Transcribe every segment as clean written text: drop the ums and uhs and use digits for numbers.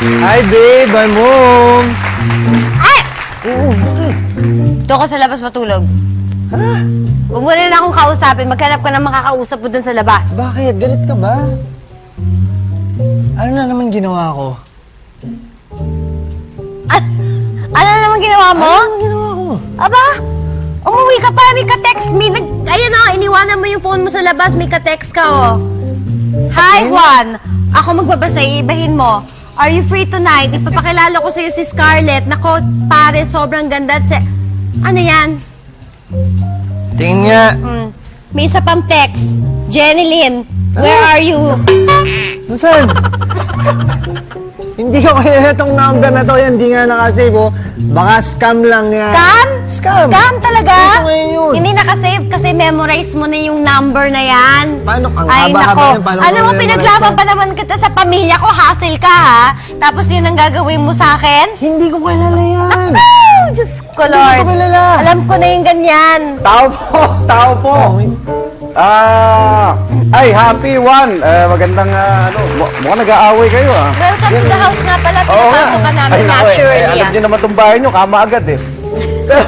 Hi, babe. I'm home. Ay! Oo, bakit? Doon ka sa labas matulog. Ha? Huwag mo rin akong kausapin. Maghanap ka ng makakausap mo dun sa labas. Bakit? Galit ka ba? Ano na naman ginawa ko? Ano naman ginawa mo? Ano naman ginawa ko? Aba, umuwi ka pa. May ka-text me. Ayun o, iniwanan mo yung phone mo sa labas. May ka-text ka o. Hi, Juan. Ako magbabasa. Iibahin mo. Are you free tonight? Ipapakilala ko sa'yo si Scarlett. Nako, pare, sobrang ganda. Ano yan? Tingin nga. May isa pang text. Jenny Lynn, where are you? Saan? Hindi ko kaya itong number na to. Yan, hindi nga nakasave, oh. Baka scam lang yan. Scam? Scam. Scam talaga? Gusto ngayon yun. Hindi nakasave kasi memorize mo na yung number na yan. Paano? Ang Ay, haba-haba nako. yan. Paano Alam mo, memorize pinaglaban yan? pa naman kita sa pamilya ko. Hassle ka, ha? Tapos yun ang gagawin mo sa akin? Hindi ko kilala yan. Oh, Diyos ko, Hindi Lord. ko kilala. Alam ko na yung ganyan. Tao po, tao po. Ay, happy one. Magandang, mukhang nag-aaway kayo, ah. Welcome to the house nga pala. Oo nga. Pinapasok ka namin Ay, naku, naturally, alam ah. niyo naman itong bahay niyo, kama agad, eh. Pero,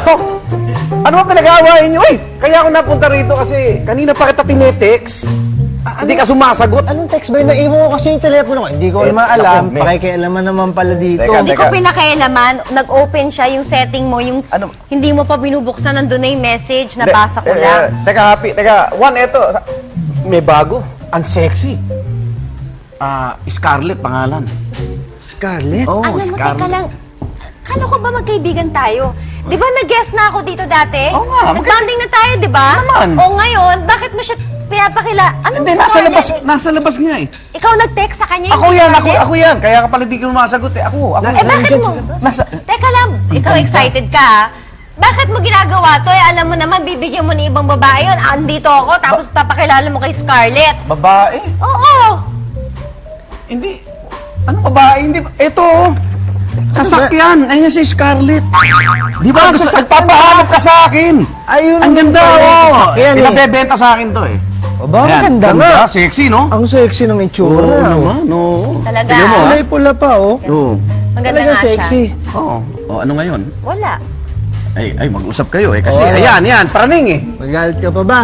ano ba pinag-aawain niyo? Uy, kaya ako napunta rito kasi kanina pa kita tinetext. Hindi ka sumasagot. Anong text ba yun? Naiwan ko kasi yung telepono ko. Hindi ko naman alam. naku, may- Pakikialaman naman pala dito. Teka, Hindi ko pinakailaman. Nag-open siya yung setting mo, yung Ano? hindi mo pa binubuksan, nandun na yung message, nabasa ko lang. Teka, happy. Teka, one, eto. May bago. Ang sexy. Scarlett pangalan. Scarlett? Oh, Alam mo, teka lang. Kano ko ba magkaibigan tayo? Di ba nag-guest na ako dito dati? Oo nga, Nag-bonding na tayo, di ba? Naman. O ngayon, bakit mo siya pinapakila? Ano Hindi, nasa labas nga eh. Ikaw nag-text sa kanya? Ako yung yan, Scarlett? ako yan. Kaya ka pala di ko masagot eh. Ako. Eh, bakit mo? Teka lang, ikaw excited ka, ha? Bakit mo ginagawa to? Eh, alam mo naman, bibigyan mo ng ibang babae yun. Andito ako, tapos papakilala mo kay Scarlett. Babae? Oo. Hindi. Ano babae? Hindi. Ito, oh. Sasakyan. Ayan si Scarlett. Di ba? Nagpapahanap ka sa akin. Ayun. Ang ganda, oh. Sasakyan, eh. Pinabebenta sa akin to, eh. Aba, Ayan, maganda nga. Sexy, no? Ang sexy ng itsura. no. Talaga. Tignan mo, ah. Kulay pula pa, oh. Oo. Maganda Talagang nga sexy. siya. Oo. Oh, ano ngayon? Wala. Ay, mag-usap kayo, eh. Kasi, Oo. ayan, praning, eh. Magalit ka pa ba?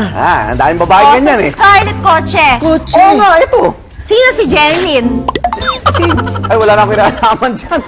Ang daming babae O, ganyan, si eh. Scarlett Kotse. Kotse. Oo nga, ito. Sino si Jenny Lynn? Ay, wala na akong kinalaman dyan.